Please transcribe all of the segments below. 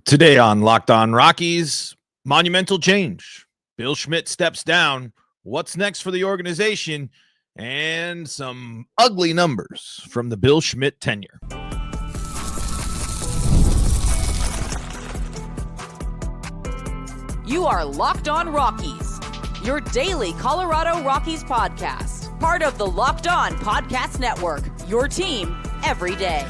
Today on Locked On Rockies, monumental change. Bill Schmidt steps down. What's next for the organization? And some ugly numbers from the Bill Schmidt tenure. You are Locked On Rockies, your daily Colorado Rockies podcast. Part of the Locked On Podcast Network, your team every day.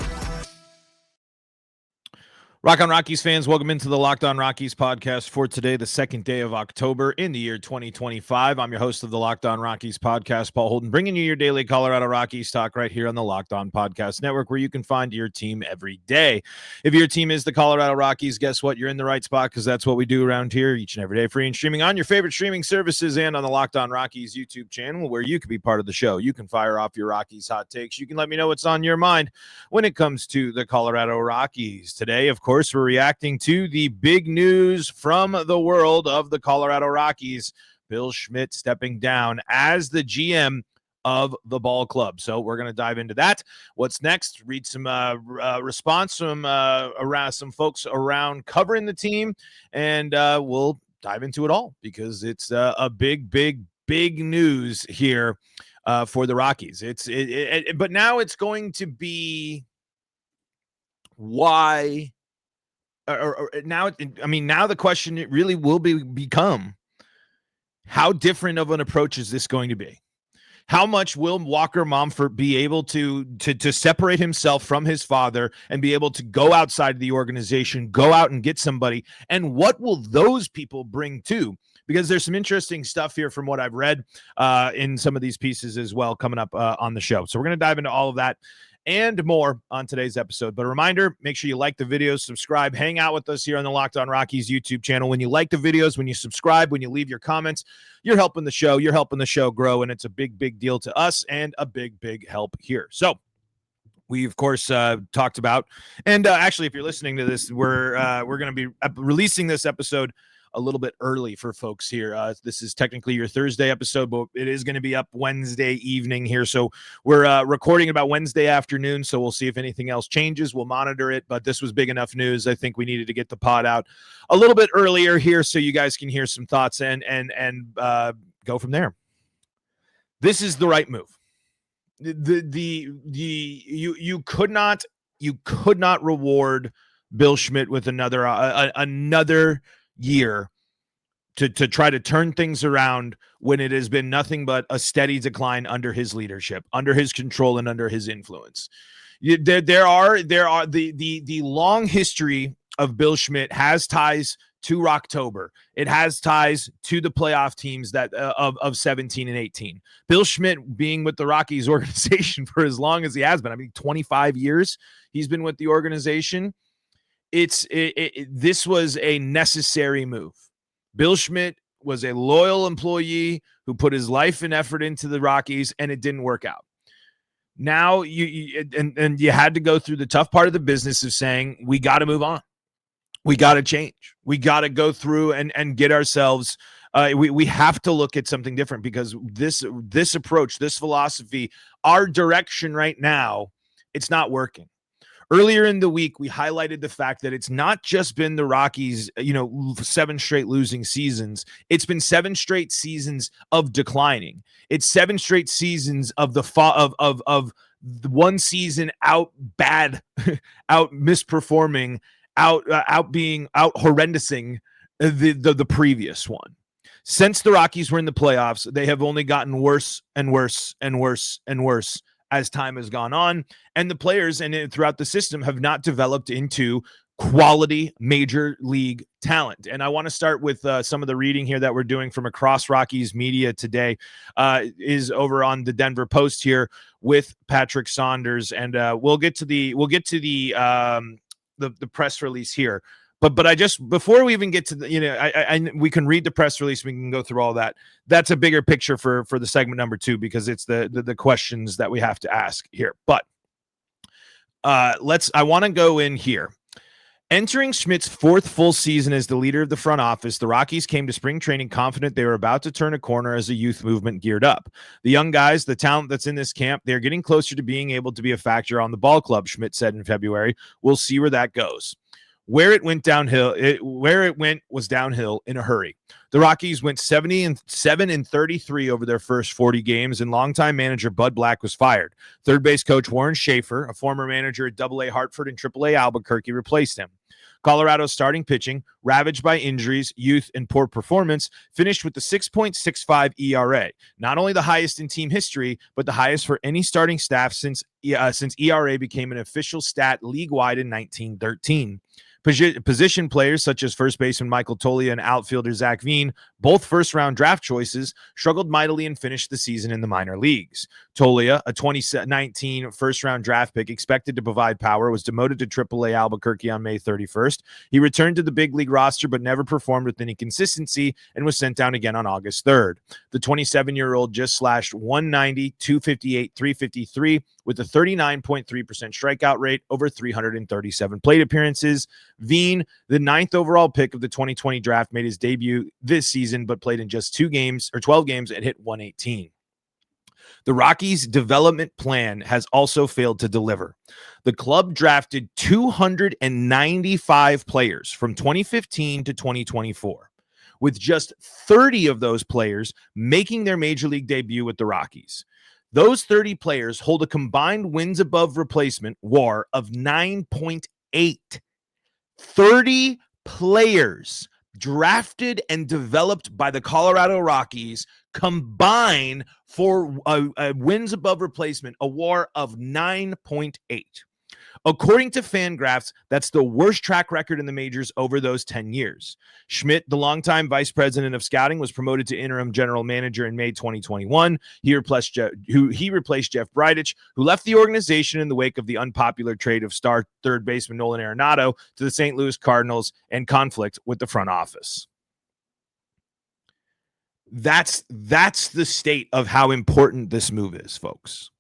Rock on Rockies fans, welcome into the Locked On Rockies podcast for today, the second day of October in the year 2025. I'm your host of the Locked On Rockies podcast, Paul Holden, bringing you your daily Colorado Rockies talk right here on the Locked On Podcast Network, where you can find your team every day. If your team is the Colorado Rockies, guess what? You're in the right spot, because that's what we do around here each and every day, free and streaming on your favorite streaming services and on the Locked On Rockies YouTube channel, where you can be part of the show. You can fire off your Rockies hot takes. You can let me know what's on your mind when it comes to the Colorado Rockies. Today, of course, we're reacting to the big news from the world of the Colorado Rockies. Bill Schmidt stepping down as the GM of the ball club. So we're going to dive into that. What's next? Read some response from around some folks around covering the team, and we'll dive into it all, because it's a big news here for the Rockies. But now it's going to be why. Now the question really will become, how different of an approach is this going to be? How much will Walker Momfort be able to separate himself from his father and be able to go outside of the organization, go out and get somebody? And what will those people bring too? Because there's some interesting stuff here from what I've read in some of these pieces as well coming up on the show. So we're going to dive into all of that and more on today's episode. But a reminder, make sure you like the videos, subscribe, hang out with us here on the Locked On Rockies YouTube channel. When you like the videos, when you subscribe, when you leave your comments, you're helping the show grow, and it's a big deal to us and a big help here. So we, of course, talked about, and actually, if you're listening to this, we're going to be releasing this episode a little bit early for folks here. This is technically your Thursday episode, but it is going to be up Wednesday evening here. So we're recording about Wednesday afternoon. So we'll see if anything else changes. We'll monitor it, but this was big enough news. I think we needed to get the pod out a little bit earlier here, so you guys can hear some thoughts and go from there. This is the right move. You could not reward Bill Schmidt with another year to try to turn things around when it has been nothing but a steady decline under his leadership, under his control, and under his influence. There are the long history of Bill Schmidt has ties to Rocktober. It has ties to the playoff teams that of 17 and 18. Bill Schmidt being with the Rockies organization for as long as he has been. 25 years he's been with the organization. This was a necessary move. Bill Schmidt was a loyal employee who put his life and effort into the Rockies, and it didn't work out. Now you had to go through the tough part of the business of saying, we got to move on. We got to change. We got to go through and get ourselves. We have to look at something different, because this approach, this philosophy, our direction right now, it's not working. Earlier in the week, we highlighted the fact that it's not just been the Rockies, 7 straight losing seasons. It's been 7 straight seasons of declining. It's 7 straight seasons of the one season out bad, out misperforming, out horrendousing the previous one. Since the Rockies were in the playoffs, they have only gotten worse and worse and worse and worse as time has gone on, and the players and throughout the system have not developed into quality major league talent. And I want to start with some of the reading here that we're doing from across Rockies media today is over on the Denver Post here with Patrick Saunders, and we'll get to the press release here. But I just, before we even get to we can read the press release, we can go through all that. That's a bigger picture for the segment number 2, because it's the questions that we have to ask here. But I want to go in here. Entering Schmidt's 4th full season as the leader of the front office, the Rockies came to spring training confident they were about to turn a corner as the youth movement geared up. The young guys, the talent that's in this camp, they're getting closer to being able to be a factor on the ball club, Schmidt said in February. We'll see where that goes. Where it went was downhill in a hurry. The Rockies went 77-33 over their first 40 games, and longtime manager Bud Black was fired. Third base coach Warren Schaefer, a former manager at AA Hartford and AAA Albuquerque, replaced him. Colorado's starting pitching, ravaged by injuries, youth, and poor performance, finished with the 6.65 ERA. Not only the highest in team history, but the highest for any starting staff since ERA became an official stat league-wide in 1913. Position players such as first baseman Michael Toglia and outfielder Zach Veen, both first-round draft choices, struggled mightily and finished the season in the minor leagues. Toglia, a 2019 first-round draft pick expected to provide power, was demoted to AAA Albuquerque on May 31st. He returned to the big league roster but never performed with any consistency and was sent down again on August 3rd. The 27-year-old just slashed 190, 258, 353 with a 39.3% strikeout rate over 337 plate appearances. Veen, the 9th overall pick of the 2020 draft, made his debut this season but played in just 12 games and hit 118. The Rockies' development plan has also failed to deliver. The club drafted 295 players from 2015 to 2024, with just 30 of those players making their major league debut with the Rockies. Those 30 players hold a combined wins above replacement WAR of 9.8. 30 players drafted and developed by the Colorado Rockies combine for a wins above replacement, a WAR of 9.8. According to FanGraphs, that's the worst track record in the majors over those 10 years. Schmidt, the longtime vice president of scouting, was promoted to interim general manager in May 2021. He replaced Jeff Bridich, who left the organization in the wake of the unpopular trade of star third baseman Nolan Arenado to the St. Louis Cardinals and conflict with the front office. That's the state of how important this move is, folks.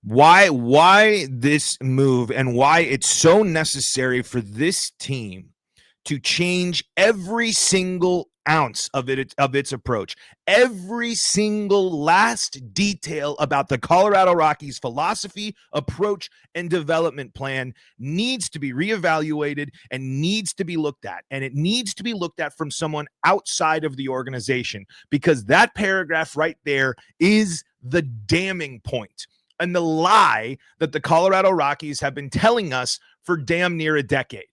Why this move and why it's so necessary for this team to change every single ounce of its approach. Every single last detail about the Colorado Rockies philosophy, approach, and development plan needs to be reevaluated and needs to be looked at. And it needs to be looked at from someone outside of the organization, because that paragraph right there is the damning point and the lie that the Colorado Rockies have been telling us for damn near a decade.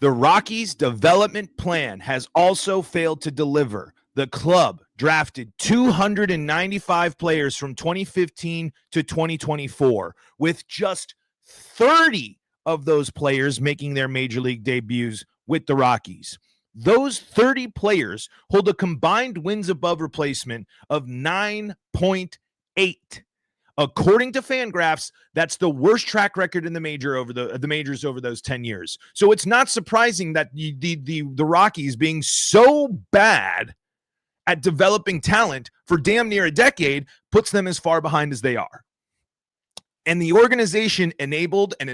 The Rockies' development plan has also failed to deliver. The club drafted 295 players from 2015 to 2024, with just 30 of those players making their major league debuts with the Rockies. Those 30 players hold a combined wins above replacement of 9.8. According to FanGraphs, that's the worst track record in the majors over those 10 years. So it's not surprising that the Rockies, being so bad at developing talent for damn near a decade, puts them as far behind as they are. And the organization enabled and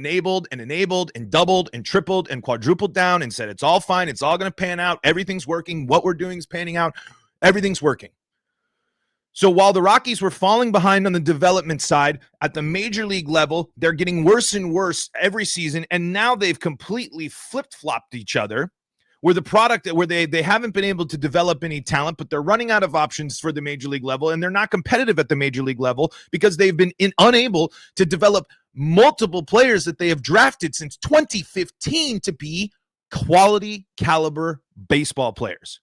doubled and tripled and quadrupled down and said, it's all fine. It's all going to pan out. Everything's working. What we're doing is panning out. Everything's working. So while the Rockies were falling behind on the development side, at the major league level, they're getting worse and worse every season. And now they've completely flip-flopped each other, where they haven't been able to develop any talent, but they're running out of options for the major league level. And they're not competitive at the major league level because they've been unable to develop multiple players that they have drafted since 2015 to be quality caliber baseball players.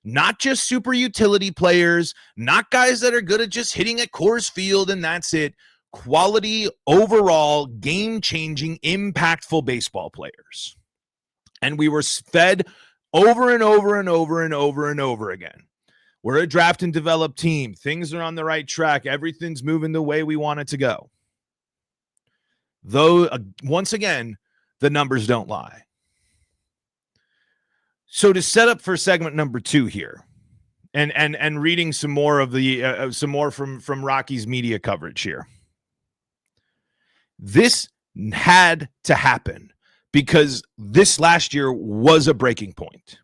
Not just super utility players, not guys that are good at just hitting at Coors Field and that's it. Quality, overall, game-changing, impactful baseball players. And we were fed over and over and over and over and over again. We're a draft and develop team. Things are on the right track. Everything's moving the way we want it to go. Though, once again, the numbers don't lie. So to set up for segment number 2 here, and reading some more of the from Rockies media coverage here. This had to happen because this last year was a breaking point.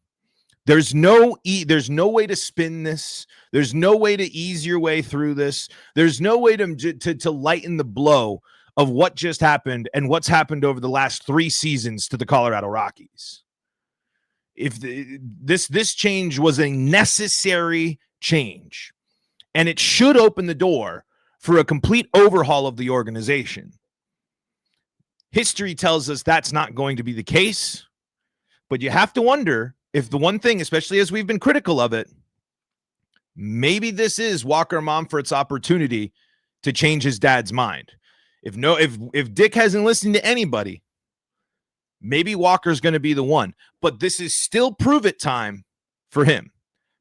There's no way to spin this. There's no way to ease your way through this. There's no way to lighten the blow of what just happened and what's happened over the last 3 seasons to the Colorado Rockies. If this change was a necessary change, and it should open the door for a complete overhaul of the organization. History tells us that's not going to be the case, but you have to wonder if the one thing, especially as we've been critical of it, maybe this is Walker Monfort's opportunity to change his dad's mind. If Dick hasn't listened to anybody, maybe Walker's going to be the one. But this is still prove it time for him,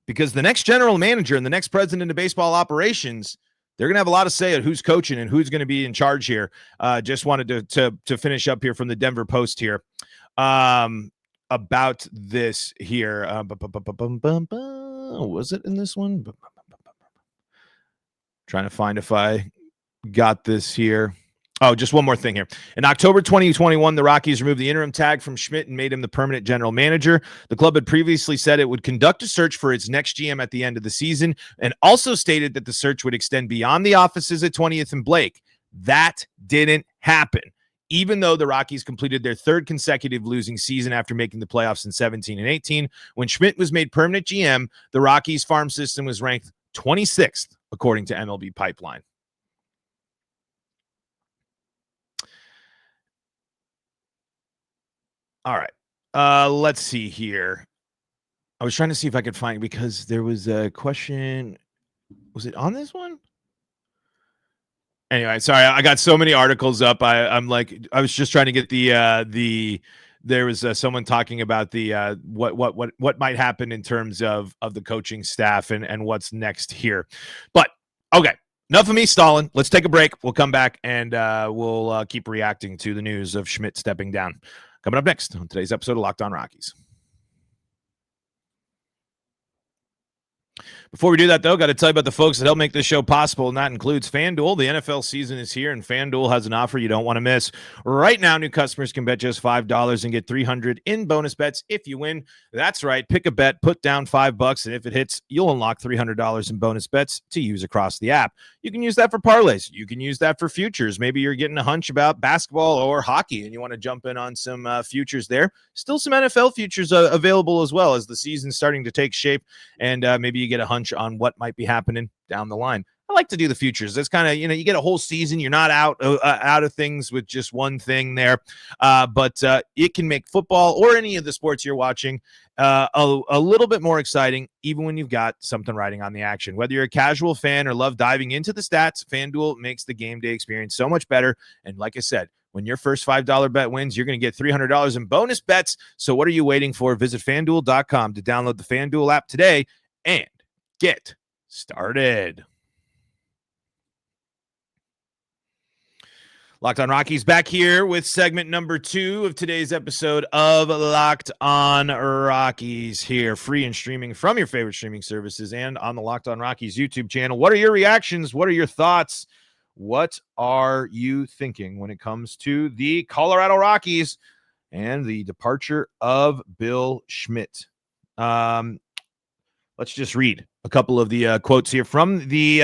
because the next general manager and the next president of baseball operations, they're going to have a lot to say at who's coaching and who's going to be in charge here. Just wanted to finish up here from the Denver Post here about this here. Was it in this one? Trying to find if I got this here. Oh, just one more thing here. In October 2021, the Rockies removed the interim tag from Schmidt and made him the permanent general manager. The club had previously said it would conduct a search for its next GM at the end of the season, and also stated that the search would extend beyond the offices at 20th and Blake. That didn't happen, even though the Rockies completed their 3rd consecutive losing season after making the playoffs in 17 and 18. When Schmidt was made permanent GM, the Rockies farm system was ranked 26th, according to MLB Pipeline. All right. Let's see here. I was trying to see if I could find, because there was a question. Was it on this one? Anyway, sorry. I got so many articles up. I was just trying to get there was someone talking about the what might happen in terms of the coaching staff and what's next here. But okay, enough of me stalling. Let's take a break. We'll come back and we'll keep reacting to the news of Schmidt stepping down. Coming up next on today's episode of Locked On Rockies. Before we do that, though, got to tell you about the folks that help make this show possible, and that includes FanDuel. The NFL season is here, and FanDuel has an offer you don't want to miss. Right now, new customers can bet just $5 and get $300 in bonus bets if you win. That's right. Pick a bet, put down $5, and if it hits, you'll unlock $300 in bonus bets to use across the app. You can use that for parlays. You can use that for futures. Maybe you're getting a hunch about basketball or hockey, and you want to jump in on some futures there. Still some NFL futures available as well, as the season's starting to take shape, and maybe you get a hunch on what might be happening down the line. I like to do the futures. That's kind of, you get a whole season. You're not out of things with just one thing there. But it can make football or any of the sports you're watching a little bit more exciting, even when you've got something riding on the action. Whether you're a casual fan or love diving into the stats, FanDuel makes the game day experience so much better. And like I said, when your first $5 bet wins, you're going to get $300 in bonus bets. So what are you waiting for? Visit FanDuel.com to download the FanDuel app today and get started. Locked On Rockies back here with segment number 2 of today's episode of Locked On Rockies, here free and streaming from your favorite streaming services and on the Locked On Rockies YouTube channel. What are your reactions? What are your thoughts? What are you thinking when it comes to the Colorado Rockies and the departure of Bill Schmidt? Let's just read a couple of the quotes here from the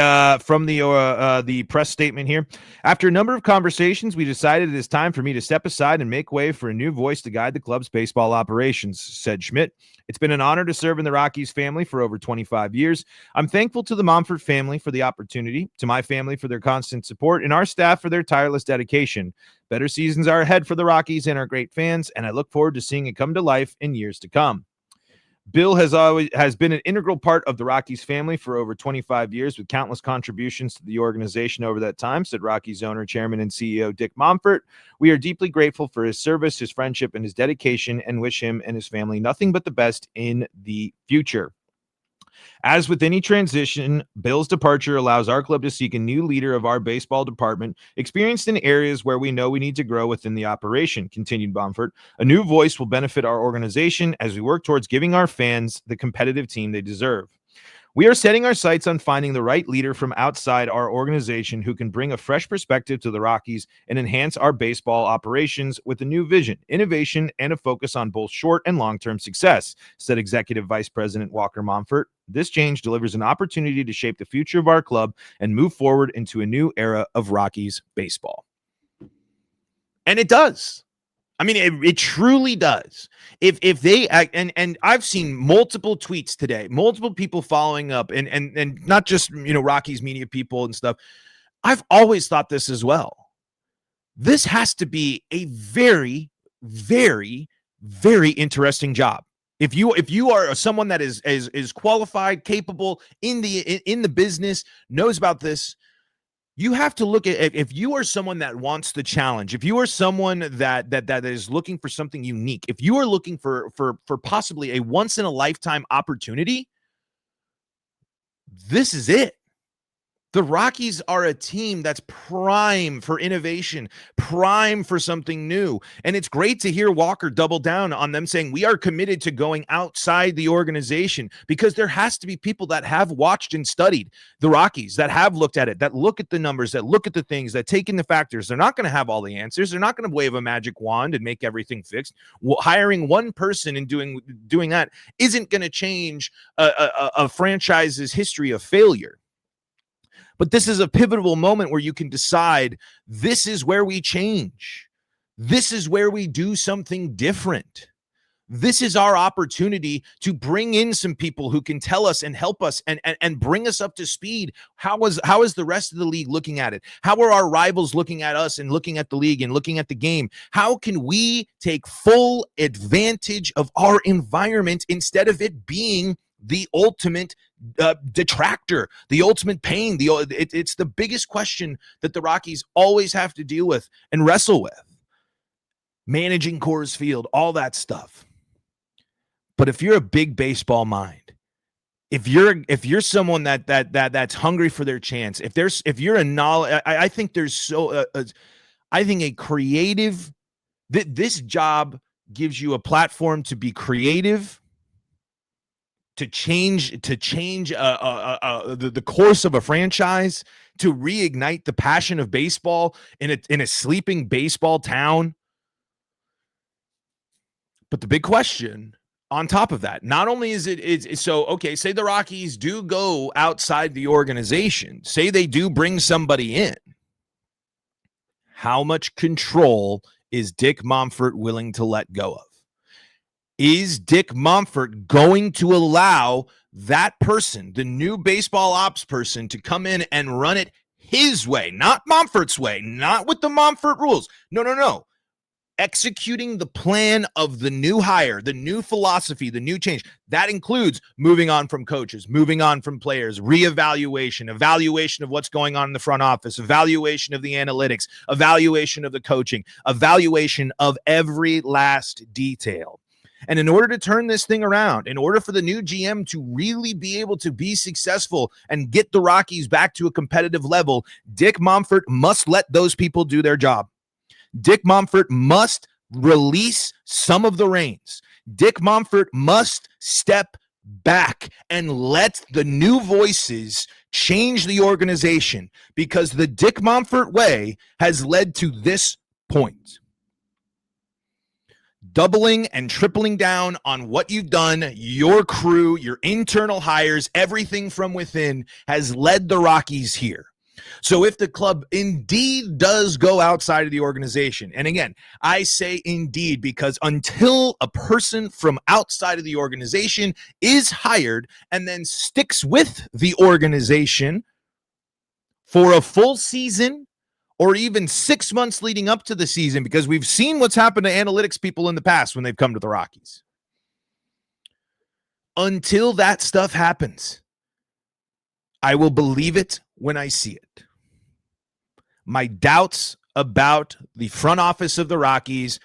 press statement here. After a number of conversations, we decided it is time for me to step aside and make way for a new voice to guide the club's baseball operations, said Schmidt. It's been an honor to serve in the Rockies family for over 25 years. I'm thankful to the Monfort family for the opportunity, to my family for their constant support, and our staff for their tireless dedication. Better seasons are ahead for the Rockies and our great fans, and I look forward to seeing it come to life in years to come. Bill has been an integral part of the Rockies family for over 25 years, with countless contributions to the organization over that time, said Rockies owner, chairman, and CEO Dick Monfort. We are deeply grateful for his service, his friendship, and his dedication, and wish him and his family nothing but the best in the future. As with any transition, Bill's departure allows our club to seek a new leader of our baseball department, experienced in areas where we know we need to grow within the operation, continued Monfort. A new voice will benefit our organization as we work towards giving our fans the competitive team they deserve. We are setting our sights on finding the right leader from outside our organization who can bring a fresh perspective to the Rockies and enhance our baseball operations with a new vision, innovation, and a focus on both short and long-term success, said Executive Vice President Walker Monfort. This change delivers an opportunity to shape the future of our club and move forward into a new era of Rockies baseball. And it does. I mean, it truly does. If they and I've seen multiple tweets today, multiple people following up, and not just Rockies media people and stuff. I've always thought this as well. This has to be a very, very, very interesting job. If you are someone that is qualified, capable in the business, knows about this. You have to look at, if you are someone that wants the challenge, if you are someone that is looking for something unique, if you are looking for possibly a once in a lifetime opportunity, this is it. The Rockies are a team that's prime for innovation, prime for something new. And it's great to hear Walker double down on them saying we are committed to going outside the organization, because there has to be people that have watched and studied the Rockies, that have looked at it, that look at the numbers, that look at the things, that take in the factors. They're not going to have all the answers. They're not going to wave a magic wand and make everything fixed. Hiring one person and doing that isn't going to change a franchise's history of failure. But this is a pivotal moment where you can decide, this is where we change. This is where we do something different. This is our opportunity to bring in some people who can tell us and help us and bring us up to speed. How is the rest of the league looking at it? How are our rivals looking at us and looking at the league and looking at the game? How can we take full advantage of our environment instead of it being the ultimate detractor, the ultimate pain? It's the biggest question that the Rockies always have to deal with and wrestle with. Managing Coors Field, all that stuff. But if you're a big baseball mind, if you're someone that's hungry for their chance, if you're a knowledge, I think there's I think a creative. This job gives you a platform to be creative, to change the course of a franchise, to reignite the passion of baseball in a sleeping baseball town. But the big question on top of that, not only is it so, okay, say the Rockies do go outside the organization, say they do bring somebody in. How much control is Dick Monfort willing to let go of? Is Dick Monfort going to allow that person, the new baseball ops person, to come in and run it his way, not Monfort's way, not with the Monfort rules? No. Executing the plan of the new hire, the new philosophy, the new change. That includes moving on from coaches, moving on from players, reevaluation, evaluation of what's going on in the front office, evaluation of the analytics, evaluation of the coaching, evaluation of every last detail. And in order to turn this thing around, in order for the new GM to really be able to be successful and get the Rockies back to a competitive level, Dick Monfort must let those people do their job. Dick Monfort must release some of the reins. Dick Monfort must step back and let the new voices change the organization, because the Dick Monfort way has led to this point. Doubling and tripling down on what you've done, your crew, your internal hires, everything from within has led the Rockies here. So if the club indeed does go outside of the organization, and again, I say indeed because until a person from outside of the organization is hired and then sticks with the organization for a full season or even 6 months leading up to the season, because we've seen what's happened to analytics people in the past when they've come to the Rockies. Until that stuff happens, I will believe it when I see it. My doubts about the front office of the Rockies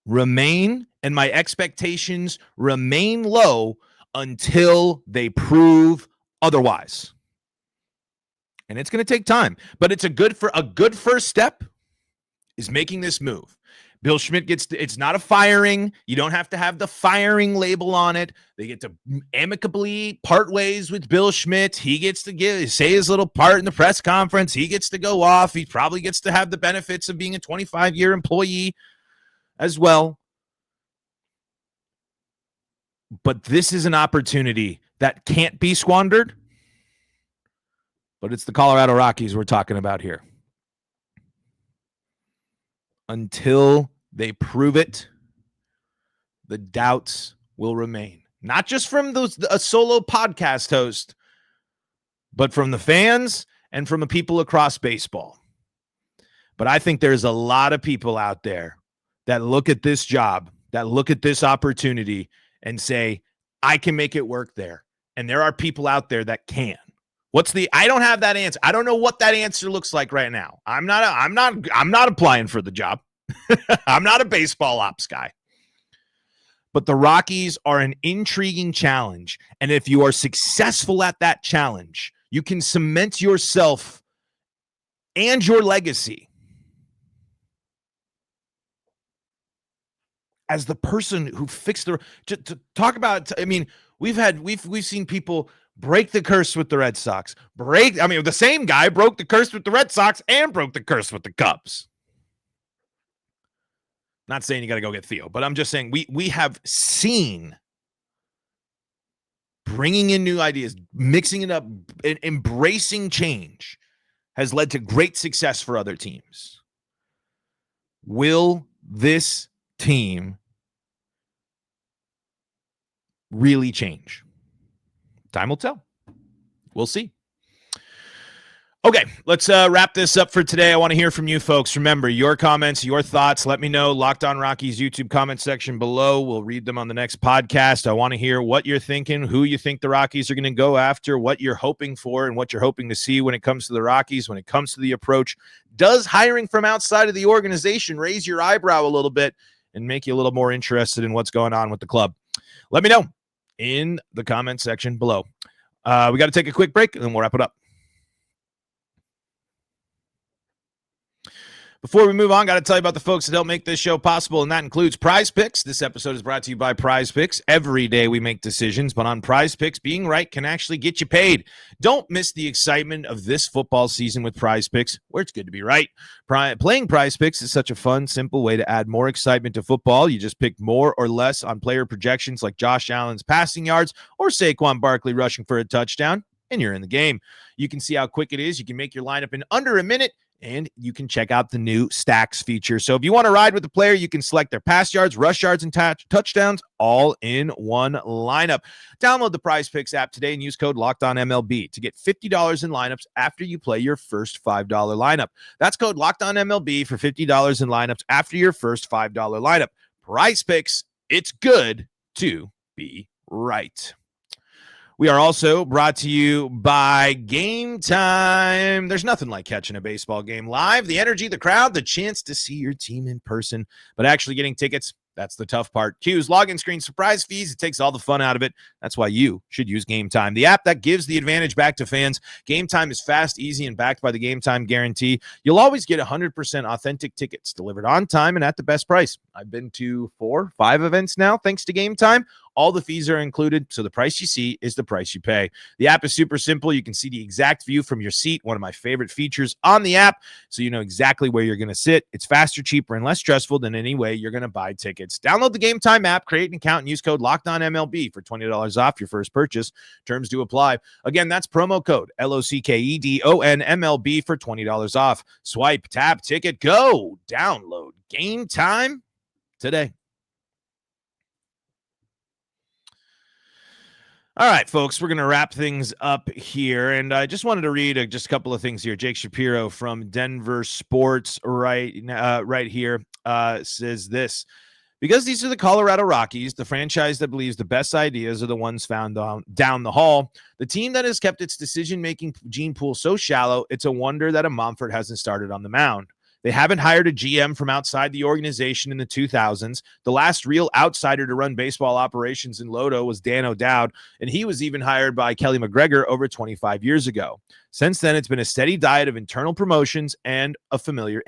remain, and my expectations remain low until they prove otherwise. And it's going to take time, but it's a good first step is making this move. Bill Schmidt it's not a firing. You don't have to have the firing label on it. They get to amicably part ways with Bill Schmidt. He gets to say his little part in the press conference. He gets to go off. He probably gets to have the benefits of being a 25-year employee as well. But this is an opportunity that can't be squandered. But it's the Colorado Rockies we're talking about here. until they prove it, the doubts will remain. Not just from a solo podcast host, but from the fans and from the people across baseball. But I think there's a lot of people out there that look at this job, that look at this opportunity and say, I can make it work there. And there are people out there that can. I don't have that answer. I don't know what that answer looks like right now. I'm not applying for the job. I'm not a baseball ops guy. But the Rockies are an intriguing challenge. And if you are successful at that challenge, you can cement yourself and your legacy as the person who fixed to talk about. I mean, we've seen people break the curse with the Red Sox. The same guy broke the curse with the Red Sox and broke the curse with the Cubs. Not saying you got to go get Theo, but I'm just saying we have seen bringing in new ideas, mixing it up, and embracing change has led to great success for other teams. Will this team really change? Time will tell. We'll see. Okay, let's wrap this up for today. I want to hear from you folks. Remember, your comments, your thoughts. Let me know. Locked On Rockies YouTube comment section below. We'll read them on the next podcast. I want to hear what you're thinking, who you think the Rockies are going to go after, what you're hoping for, and what you're hoping to see when it comes to the Rockies, when it comes to the approach. Does hiring from outside of the organization raise your eyebrow a little bit and make you a little more interested in what's going on with the club? Let me know in the comment section below. We got to take a quick break, and then we'll wrap it up. Before we move on, got to tell you about the folks that help make this show possible, and that includes PrizePicks. This episode is brought to you by PrizePicks. Every day we make decisions, but on PrizePicks, being right can actually get you paid. Don't miss the excitement of this football season with PrizePicks, where it's good to be right. Playing PrizePicks is such a fun, simple way to add more excitement to football. You just pick more or less on player projections like Josh Allen's passing yards or Saquon Barkley rushing for a touchdown, and you're in the game. You can see how quick it is. You can make your lineup in under a minute, and you can check out the new Stacks feature. So if you want to ride with the player, you can select their pass yards, rush yards, and touchdowns all in one lineup. Download the PrizePicks app today and use code LOCKEDONMLB to get $50 in lineups after you play your first $5 lineup. That's code LOCKEDONMLB for $50 in lineups after your first $5 lineup. PrizePicks, it's good to be right. We are also brought to you by Gametime. There's nothing like catching a baseball game live. The energy, the crowd, the chance to see your team in person, but actually getting tickets, that's the tough part. Queues, login screens, surprise fees, it takes all the fun out of it. That's why you should use Gametime, the app that gives the advantage back to fans. Gametime is fast, easy, and backed by the Gametime guarantee. You'll always get 100% authentic tickets delivered on time and at the best price. I've been to 4, 5 events now, thanks to Gametime. All the fees are included, so the price you see is the price you pay. The app is super simple. You can see the exact view from your seat, one of my favorite features on the app, so you know exactly where you're going to sit. It's faster, cheaper, and less stressful than any way you're going to buy tickets. Download the Gametime app, create an account, and use code LOCKEDONMLB for $20 off your first purchase. Terms do apply. Again, that's promo code LOCKEDONMLB for $20 off. Swipe, tap, ticket, go. Download Gametime today. All right, folks, we're going to wrap things up here, and I just wanted to read just a couple of things here. Jake Shapiro from Denver Sports right here says this: because these are the Colorado Rockies, the franchise that believes the best ideas are the ones found down the hall, the team that has kept its decision-making gene pool so shallow, it's a wonder that a Monfort hasn't started on the mound. They haven't hired a GM from outside the organization in the 2000s. The last real outsider to run baseball operations in Lodo was Dan O'Dowd, and he was even hired by Kelly McGregor over 25 years ago. Since then, it's been a steady diet of internal promotions and familiar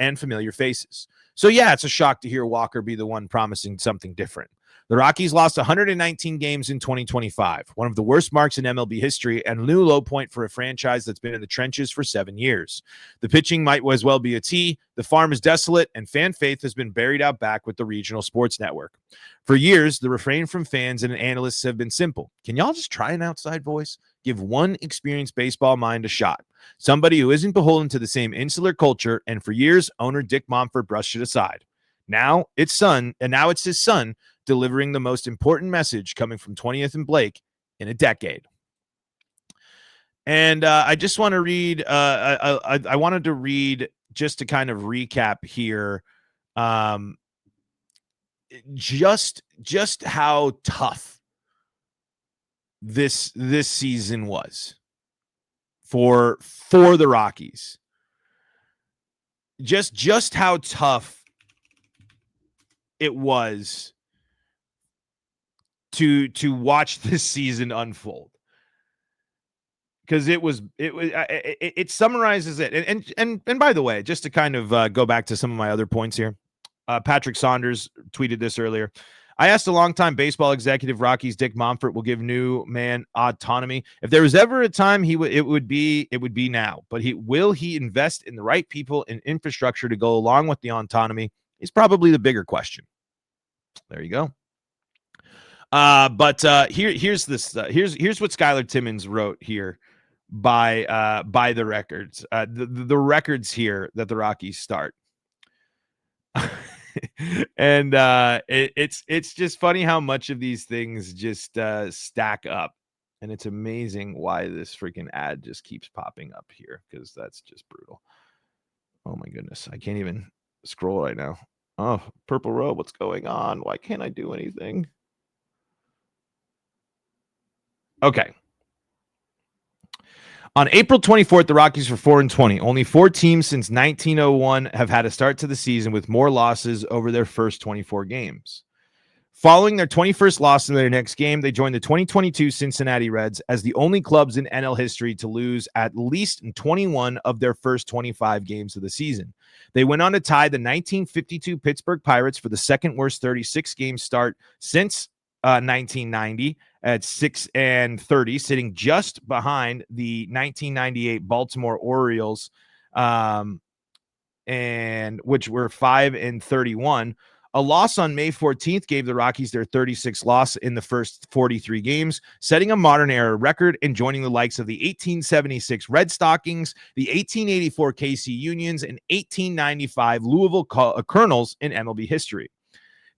faces. So yeah, it's a shock to hear Walker be the one promising something different. The Rockies lost 119 games in 2025, one of the worst marks in MLB history and a new low point for a franchise that's been in the trenches for 7 years. The pitching might as well be a T. The farm is desolate, and fan faith has been buried out back with the regional sports network. For years, the refrain from fans and analysts have been simple. Can y'all just try an outside voice? Give one experienced baseball mind a shot. Somebody who isn't beholden to the same insular culture, and for years, owner Dick Monfort brushed it aside. Now it's his son delivering the most important message coming from 20th and Blake in a decade. And I just want to read, I wanted to read just to kind of recap here, just how tough this season was for the Rockies. Just how tough it was to watch this season unfold. Because it summarizes it. And by the way, just to kind of go back to some of my other points here, Patrick Saunders tweeted this earlier. I asked a longtime baseball executive, Rockies Dick Monfort, will give new man autonomy. If there was ever a time it would be now. But will he invest in the right people and infrastructure to go along with the autonomy? Is probably the bigger question. There you go. But here's this. Here's what Skylar Timmons wrote here by the records. The records here that the Rockies start. And it's just funny how much of these things just stack up, and it's amazing why this freaking ad just keeps popping up here, because that's just brutal. Oh my goodness, I can't even scroll right now. Oh, Purple Robe, what's going on? Why can't I do anything? Okay. On April 24th, the Rockies were 4-20. Only 4 teams since 1901 have had a start to the season with more losses over their first 24 games. Following their 21st loss in their next game, they joined the 2022 Cincinnati Reds as the only clubs in NL history to lose at least in 21 of their first 25 games of the season. They went on to tie the 1952 Pittsburgh Pirates for the second worst 36-game start since 1990 at 6-30, sitting just behind the 1998 Baltimore Orioles, and which were 5-31. A loss on May 14th gave the Rockies their 36th loss in the first 43 games, setting a modern era record and joining the likes of the 1876 Red Stockings, the 1884 KC Unions, and 1895 Louisville Colonels in MLB history.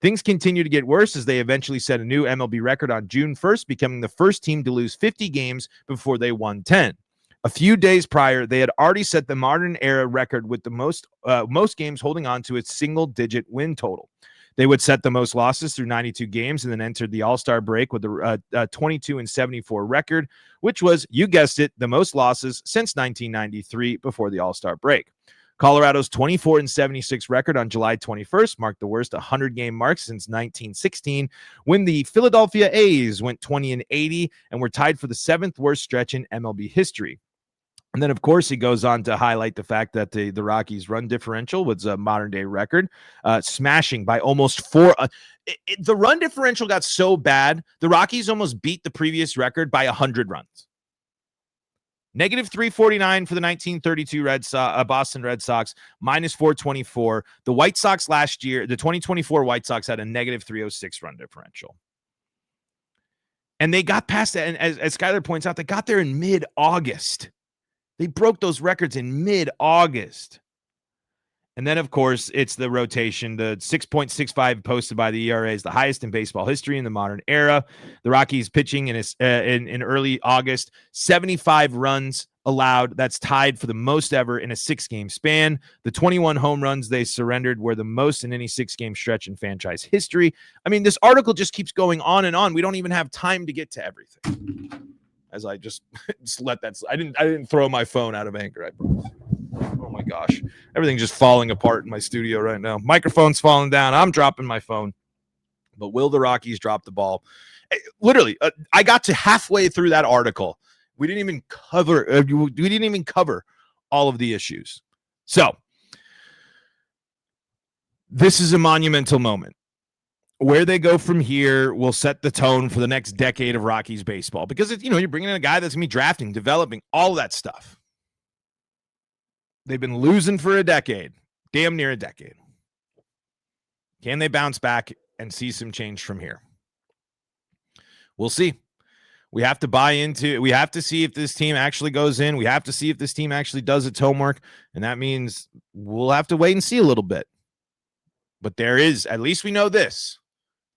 Things continue to get worse as they eventually set a new MLB record on June 1st, becoming the first team to lose 50 games before they won 10. A few days prior, they had already set the modern era record with the most games holding on to its single-digit win total. They would set the most losses through 92 games and then entered the All-Star break with a 22-74 record, which was, you guessed it, the most losses since 1993 before the All-Star break. Colorado's 24-76 record on July 21st marked the worst 100-game mark since 1916, when the Philadelphia A's went 20-80 and were tied for the 7th worst stretch in MLB history. And then, of course, he goes on to highlight the fact that the Rockies' run differential was a modern-day record, smashing by almost 4. The run differential got so bad, the Rockies almost beat the previous record by 100 runs. Negative 349 for the 1932 Boston Red Sox, minus 424. The White Sox last year, the 2024 White Sox had a negative 306 run differential. And they got past that, and as Skyler points out, they got there in mid-August. They broke those records in mid-August. And then, of course, it's the rotation. The 6.65 posted by the ERA is the highest in baseball history in the modern era. The Rockies pitching in early August, 75 runs allowed. That's tied for the most ever in a 6-game span. The 21 home runs they surrendered were the most in any 6-game stretch in franchise history. I mean, this article just keeps going on and on. We don't even have time to get to everything. As I just let that, I didn't throw my phone out of anger, I promise. Oh my gosh. Everything's just falling apart in my studio right now. Microphone's falling down. I'm dropping my phone. But will the Rockies drop the ball? Literally, I got to halfway through that article. We didn't even cover all of the issues. So, this is a monumental moment. Where they go from here will set the tone for the next decade of Rockies baseball, because you're bringing in a guy that's going to be drafting, developing, all of that stuff. They've been losing for a decade, damn near a decade. Can they bounce back and see some change from here? We'll see. We have to buy into it. We have to see if this team actually goes in. We have to see if this team actually does its homework. And that means we'll have to wait and see a little bit. But there is, at least we know this,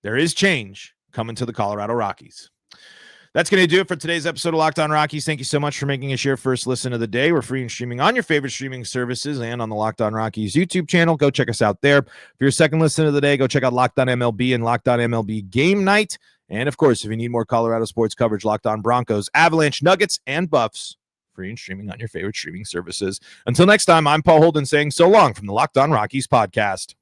there is change coming to the Colorado Rockies. That's going to do it for today's episode of Locked On Rockies. Thank you so much for making us your first listen of the day. We're free and streaming on your favorite streaming services and on the Locked On Rockies YouTube channel. Go check us out there. For your second listen of the day, go check out Locked On MLB and Locked On MLB Game Night. And, of course, if you need more Colorado sports coverage, Locked On Broncos, Avalanche, Nuggets, and Buffs, free and streaming on your favorite streaming services. Until next time, I'm Paul Holden saying so long from the Locked On Rockies podcast.